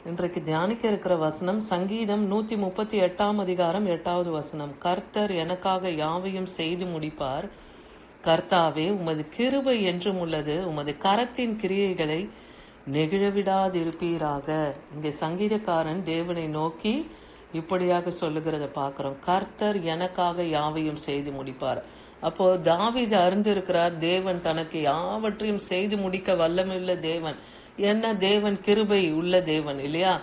இன்றைக்கு தியானிக்க இருக்கிற வசனம் சங்கீதம் 138 அதிகாரம் 8வது வசனம். கர்த்தர் எனக்காக யாவையும் செய்து முடிப்பார். கர்த்தாவே, உமது கிருபை என்றும் உள்ளது, உமது கரத்தின் கிரியைகளை நெகிழவிடாதிருப்பீராக. இங்கே சங்கீதக்காரன் தேவனை நோக்கி இப்படியாக சொல்லுகிறத பார்க்கிறோம். கர்த்தர் எனக்காக யாவையும் செய்து முடிப்பார். அப்போ தாவீது அறிந்திருக்கிறார், தேவன் தனக்கு யாவற்றையும் செய்து முடிக்க வல்லமையுள்ள தேவன். என்ன தேவன்? கிருபை உள்ள தேவன் இல்லையா?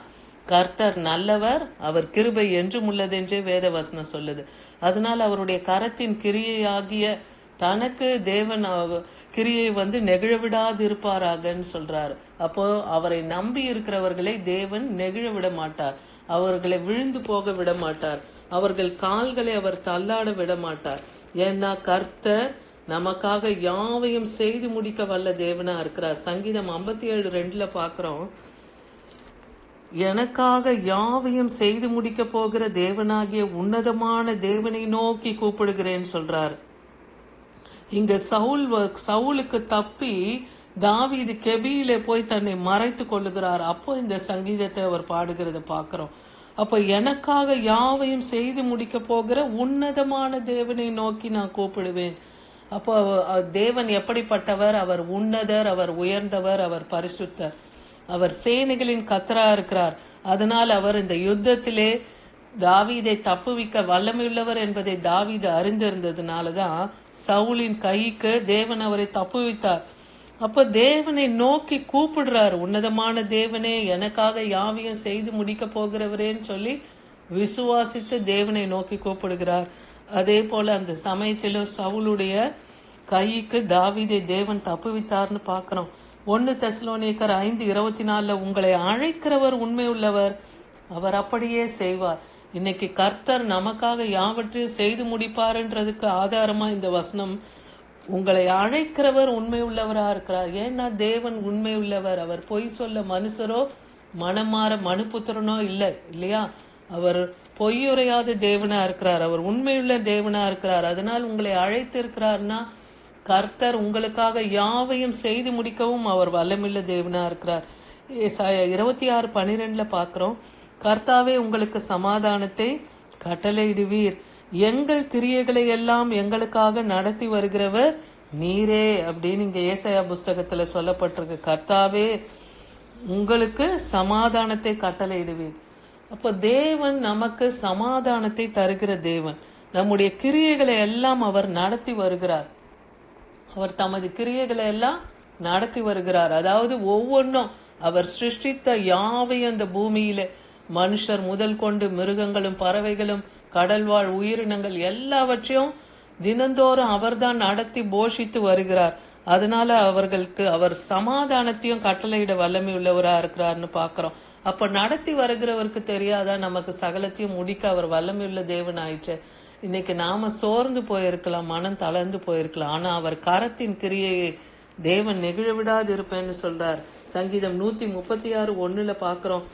கர்த்தர் நல்லவர், அவர் கிருபை என்றும் உள்ளதென்றே வேத வசனம் சொல்லுது. அதனால் அவருடைய கரத்தின் கிரியையாகிய தனக்கு தேவன் கிரியை நெகிழவிடாது இருப்பாராகன்னு சொல்றாரு. அப்போ அவரை நம்பி இருக்கிறவர்களை தேவன் நெகிழ விட மாட்டார், அவர்களை விழுந்து போக விட மாட்டார், அவர்கள் கால்களை அவர் தள்ளாட விட மாட்டார். ஏன்னா கர்த்தர் நமக்காக யாவையும் செய்து முடிக்க வல்ல தேவனா இருக்கிறார். சங்கீதம் 57:2 பாக்குறோம், எனக்காக யாவையும் செய்து முடிக்க போகிற தேவனாகிய உன்னதமான தேவனை நோக்கி கூப்பிடுகிறேன்னு சொல்றார். இங்க சவுலுக்கு தப்பி தாவீது கெபியில போய் தன்னை மறைத்து கொள்ளுகிறார். அப்போ இந்த சங்கீதத்தை அவர் பாடுகிறத பாக்கிறோம். அப்ப எனக்காக யாவையும் செய்து முடிக்க போகிற உன்னதமான தேவனை நோக்கி நான் கூப்பிடுவேன். அப்போ தேவன் எப்படிப்பட்டவர்? அவர் உன்னதர், அவர் உயர்ந்தவர், அவர் பரிசுத்தர், அவர் சேனைகளின் கர்த்தரா இருக்கிறார். அதனால் அவர் இந்த யுத்தத்திலே தாவீதை தப்புவிக்க வல்லமையுள்ளவர் என்பதை தாவீது அறிந்திருந்ததுனாலதான் சவுலின் கைக்கு தேவன் அவரை தப்புவித்தார். அப்ப தேவனை நோக்கி கூப்பிடுறார். உன்னதமான தேவனே, எனக்காக யாவையும் செய்து முடிக்க போகிறவரேன்னு சொல்லி விசுவாசித்து தேவனை நோக்கி கூப்பிடுகிறார். அதே போல அந்த சமயத்திலும் சவுலுடைய கைக்கு தாவீதை தேவன் தப்புவித்தார்னு பாக்கிறோம். 1 தெசலோனிக்கர் 5:24 உங்களை அழைக்கிறவர் உண்மை உள்ளவர், அவர் அப்படியே செய்வார். இன்னைக்கு கர்த்தர் நமக்காக யாவற்றையும் செய்து முடிப்பாருன்றதுக்கு ஆதாரமா இந்த வசனம். உங்களை அழைக்கிறவர் உண்மை உள்ளவரா இருக்கிறார். ஏன்னா தேவன் உண்மை உள்ளவர், அவர் பொய் சொல்ல மனுஷரோ மனமாற மனுபுத்திரனோ இல்லை இல்லையா? அவர் பொய்யுரையாத தேவனா இருக்கிறார், அவர் உண்மையுள்ள தேவனா இருக்கிறார். அதனால் உங்களை அழைத்து இருக்கிறார்னா கர்த்தர் உங்களுக்காக யாவையும் செய்து முடிக்கவும் அவர் வல்லமுள்ள தேவனா இருக்கிறார். 26:12 பாக்கிறோம், கர்த்தாவே உங்களுக்கு சமாதானத்தை கட்டளையிடுவீர், எங்கள் கிரியைகளை எல்லாம் எங்களுக்காக நடத்தி வருகிறவர் நீரே அப்படின்னு இங்க ஏசாயா புஸ்தகத்துல சொல்லப்பட்டிருக்கு. கர்த்தாவே உங்களுக்கு சமாதானத்தை கட்டளையிடுவீர். அப்ப தேவன் நமக்கு சமாதானத்தை தருகிற தேவன். நம்முடைய கிரியைகளை எல்லாம் அவர் நடத்தி வருகிறார். அவர் தமது கிரியைகளை எல்லாம் நடத்தி வருகிறார். அதாவது ஒவ்வொன்றும் அவர் சிருஷ்டித்த யாவையும் அந்த பூமியில மனுஷர் முதல் கொண்டு மிருகங்களும் பறவைகளும் கடல்வாழ் உயிரினங்கள் எல்லாவற்றையும் தினந்தோறும் அவர்தான் நடத்தி போஷித்து வருகிறார். அதனால அவர்களுக்கு அவர் சமாதானத்தையும் கட்டளையிட வல்லமை உள்ளவரா இருக்கிறார்னு பாக்கிறோம். அப்ப நடத்தி வருகிறவருக்கு தெரியாதா நமக்கு சகலத்தையும் முடிக்க அவர் வல்லமை உள்ள தேவன் ஆயிற்று. இன்னைக்கு நாம சோர்ந்து போயிருக்கலாம், மனம் தளர்ந்து போயிருக்கலாம், ஆனா அவர் கரத்தின் கிரியையை தேவன் நெகிழ விடாது இருப்பேன்னு சொல்றார். சங்கீதம் 136:1 பாக்கிறோம்,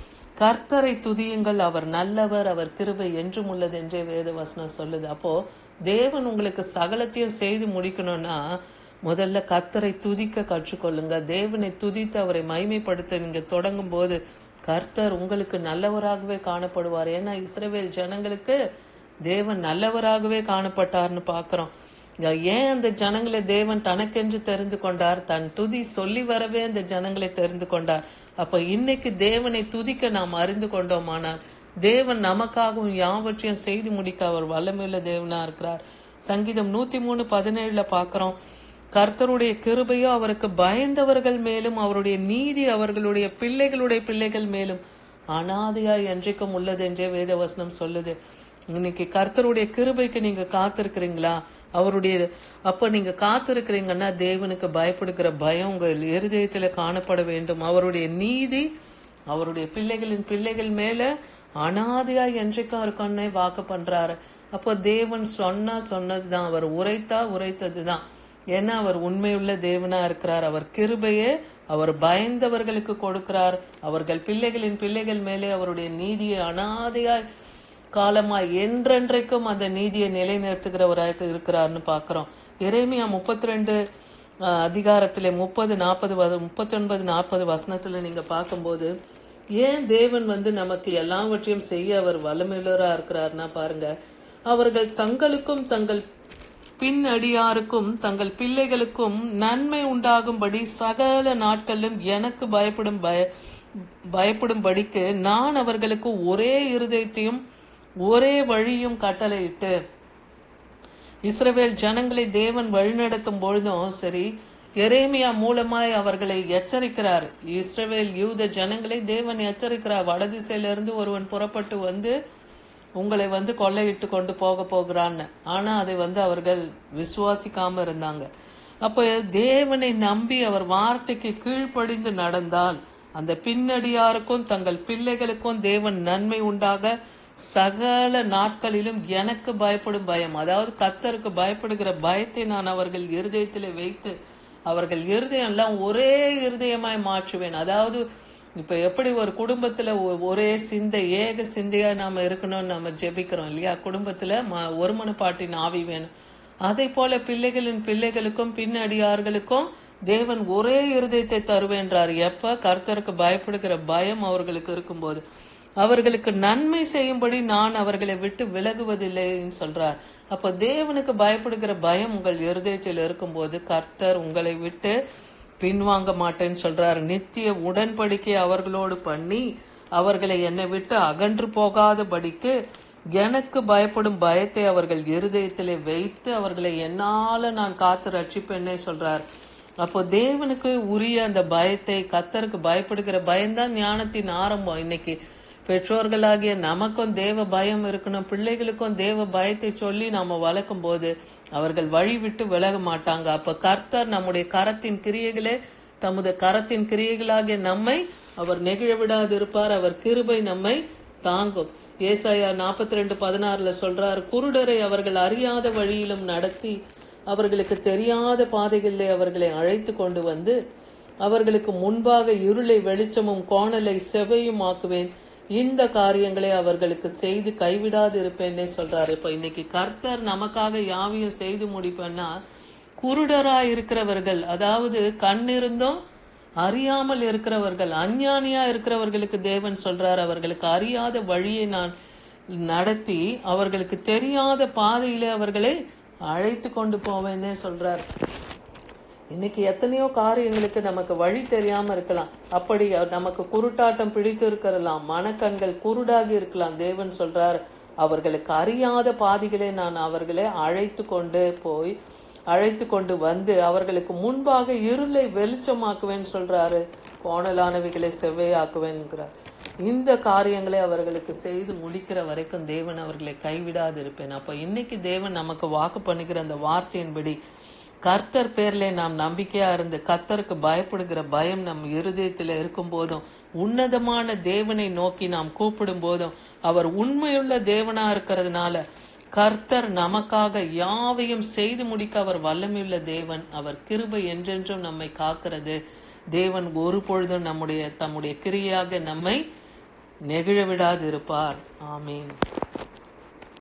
கர்த்தரை துதியுங்கள், அவர் நல்லவர், அவர் கிருபை என்றும் உள்ளது என்றே வேத வசனம் சொல்லுது. அப்போ தேவன் உங்களுக்கு சகலத்தையும் செய்து முடிக்கணும்னா முதல்ல கர்த்தரை துதிக்க கற்றுக்கொள்ளுங்க. தேவனை துதித்து அவரை மகிமைப்படுத்த நீங்க தொடங்கும் போது கர்த்தர் உங்களுக்கு நல்லவராகவே காணப்படுவார். ஏன்னா இஸ்ரவேல் ஜனங்களுக்கு தேவன் நல்லவராகவே காணப்பட்டார்னு பாக்கிறோம். ஏன் அந்த ஜனங்களை தேவன் தனக்கென்று தெரிந்து கொண்டார்? தன் துதி சொல்லி வரவே அந்த ஜனங்களை தெரிந்து கொண்டார். அப்ப இன்னைக்கு தேவனை துதிக்க நாம் அறிந்து கொண்டோமானால் தேவன் நமக்காகவும் யாவற்றையும் செய்து முடிக்க அவர் வல்லமையுள்ள தேவனா இருக்கிறார். சங்கீதம் 103:17 பாக்கிறோம், கர்த்தருடைய கிருபையோ அவருக்கு பயந்தவர்கள் மேலும் அவருடைய நீதி அவர்களுடைய பிள்ளைகள் மேலும் அனாதையாய் என்றைக்கும் உள்ளது என்றே வேத வசனம் சொல்லுது. இன்னைக்கு கர்த்தருடைய கிருபைக்கு நீங்க காத்திருக்கிறீங்களா? அவருடைய அப்ப நீங்க காத்திருக்கிறீங்கன்னா தேவனுக்கு பயப்படுகிற பயம் உங்க இருதயத்துல காணப்பட வேண்டும். அவருடைய நீதி அவருடைய பிள்ளைகள் மேல அனாதையா என்றைக்கும் இருக்கணும்னே வாக்கு பண்றாரு. அப்போ தேவன் சொன்னதுதான், அவர் உரைத்ததுதான். ஏன்னா அவர் உண்மையுள்ள தேவனா இருக்கிறார். அவர் கிருபையே அவர் பயந்தவர்களுக்கு கொடுக்கிறார். அவர்கள் பிள்ளைகள் மேலே அவருடைய நீதியை அனாதையாய் காலமாய் என்றென்றைக்கும் அந்த நீதியை நிலைநிறுத்துகிறவராக இருக்கிறார்னு பாக்கிறோம். எரேமியா 32 அதிகாரத்திலே 39-40 வசனத்துல நீங்க பார்க்கும்போது ஏன் தேவன் நமக்கு எல்லாவற்றையும் செய்ய அவர் வல்லமையுள்ளவரா இருக்கிறார்னா பாருங்க, அவர்கள் தங்களுக்கும் தங்கள் பின்னடியாருக்கும் தங்கள் பிள்ளைகளுக்கும் நன்மை உண்டாகும்படி சகல நாட்களிலும் எனக்கு பயப்படும்படிக்கு நான் அவர்களுக்கு ஒரே இருதயத்தையும் ஒரே வழியும் கட்டளையிட்டு, இஸ்ரவேல் ஜனங்களை தேவன் வழிநடத்தும் பொழுதும் சரி, எரேமியா மூலமாய் அவர்களை எச்சரிக்கிறார். இஸ்ரவேல் யூத ஜனங்களை தேவன் எச்சரிக்கிறார். வடதிசையிலிருந்து ஒருவன் புறப்பட்டு உங்களை கொள்ளையிட்டு கொண்டு போகிறான்னு. ஆனா அதை அவர்கள் விசுவாசிக்காம இருந்தாங்க. அப்ப தேவனை நம்பி அவர் வார்த்தைக்கு கீழ்ப்படிந்து நடந்தால் அந்த பின்னடியாருக்கும் தங்கள் பிள்ளைகளுக்கும் தேவன் நன்மை உண்டாக சகல நாட்களிலும் எனக்கு பயப்படும் பயம், அதாவது கர்த்தருக்கு பயப்படுகிற பயத்தை நான் அவர்கள் இருதயத்திலே வைத்து அவர்கள் இருதயம் எல்லாம் ஒரே இருதயமாய் மாற்றுவேன். அதாவது இப்ப எப்படி ஒரு குடும்பத்துல ஒரே சிந்தை ஏக சிந்தையா நாம இருக்கணும்னு நாம ஜெபிக்கிறோம் இல்லையா? குடும்பத்துல ஒருமனப்பாட்டின் ஆவி வேணும். அதே போல பிள்ளைகளுக்கும் பின்னடியார்களுக்கும் தேவன் ஒரே இருதயத்தை தருவேன்றார். எப்ப? கர்த்தருக்கு பயப்படுகிற பயம் அவர்களுக்கு இருக்கும்போது. அவர்களுக்கு நன்மை செய்யும்படி நான் அவர்களை விட்டு விலகுவதில்லைன்னு சொல்றார். அப்ப தேவனுக்கு பயப்படுகிற பயம் உங்கள் இருதயத்தில் இருக்கும்போது கர்த்தர் உங்களை விட்டு பின்வாங்க மாட்டேன்னு சொல்றார். நித்திய உடன்படிக்கை அவர்களோடு பண்ணி அவர்களை என்னை விட்டு அகன்று போகாதபடிக்கு எனக்கு பயப்படும் பயத்தை அவர்கள் இருதயத்திலே வைத்து அவர்களை என்னால நான் காத்து ரட்சிப்பேன்னே சொல்றார். அப்போ தேவனுக்கு உரிய அந்த பயத்தை, கர்த்தருக்கு பயப்படுகிற பயம்தான் ஞானத்தின் ஆரம்பம். இன்னைக்கு பெற்றோர்களாகிய நமக்கும் தேவ பயம் இருக்கணும். பிள்ளைகளுக்கும் தேவ பயத்தை சொல்லி நாம வளர்க்கும் போது அவர்கள் வழி விட்டு விலக மாட்டாங்க. அப்ப கர்த்தர் நம்முடைய கரத்தின் கிரியைகளே தமது கரத்தின் கிரியைகளாகிய நம்மை அவர் நெகிழ விடாது இருப்பார். அவர் கிருபை நம்மை தாங்கும். ஏசாயா 42:16 சொல்றார், குருடரை அவர்கள் அறியாத வழியிலும் நடத்தி அவர்களுக்கு தெரியாத பாதைகளிலே அவர்களை அழைத்து கொண்டு அவர்களுக்கு முன்பாக இருளை வெளிச்சமும் கோணலை செவையும் ஆக்குவேன். இந்த காரியங்களை அவர்களுக்கு செய்து கைவிடாது இருப்பேன்னே சொல்றாரு. இப்ப இன்னைக்கு கர்த்தர் நமக்காக யாவையும் செய்து முடிப்பேன்னா, குருடரா இருக்கிறவர்கள், அதாவது கண் இருந்தும் அறியாமல் இருக்கிறவர்கள், அஞ்ஞானியா இருக்கிறவர்களுக்கு தேவன் சொல்றார், அவர்களுக்கு அறியாத வழியை நான் நடத்தி அவர்களுக்கு தெரியாத பாதையிலே அவர்களை அழைத்து கொண்டு போவேன்னே சொல்றார். இன்னைக்கு எத்தனையோ காரியங்களுக்கு நமக்கு வழி தெரியாம இருக்கலாம். அப்படி நமக்கு குருட்டாட்டம் பிடித்து இருக்கலாம், மனக்கண்கள் குருடாகி இருக்கலாம். தேவன் சொல்றார், அவர்களுக்கு அறியாத பாதைகளை நான் அவர்களை அழைத்து கொண்டு அவர்களுக்கு முன்பாக இருளை வெளிச்சமாக்குவேன்னு சொல்றாரு, கோணலானவைகளை செவ்வையாக்குவேன்கிறார். இந்த காரியங்களை அவர்களுக்கு செய்து முடிக்கிற வரைக்கும் தேவன் அவர்களை கைவிடாது இருப்பேன். அப்ப இன்னைக்கு தேவன் நமக்கு வாக்கு பண்ணுகிற அந்த வார்த்தையின்படி கர்த்தர் பேர்ல நாம் நம்பிக்கையா இருந்து கர்த்தருக்கு பயப்படுகிற பயம் நம் இருதயத்துல இருக்கும் போதும், உன்னதமான தேவனை நோக்கி நாம் கூப்பிடும் போதும், அவர் உண்மையுள்ள தேவனா இருக்கிறதுனால கர்த்தர் நமக்காக யாவையும் செய்து முடிக்க அவர் வல்லமையுள்ள தேவன். அவர் கிருபை என்றென்றும் நம்மை காக்கிறது. தேவன் ஒரு பொழுதும் தம்முடைய கிரியாக நம்மை நெகிழ விடாது இருப்பார். ஆமீன்.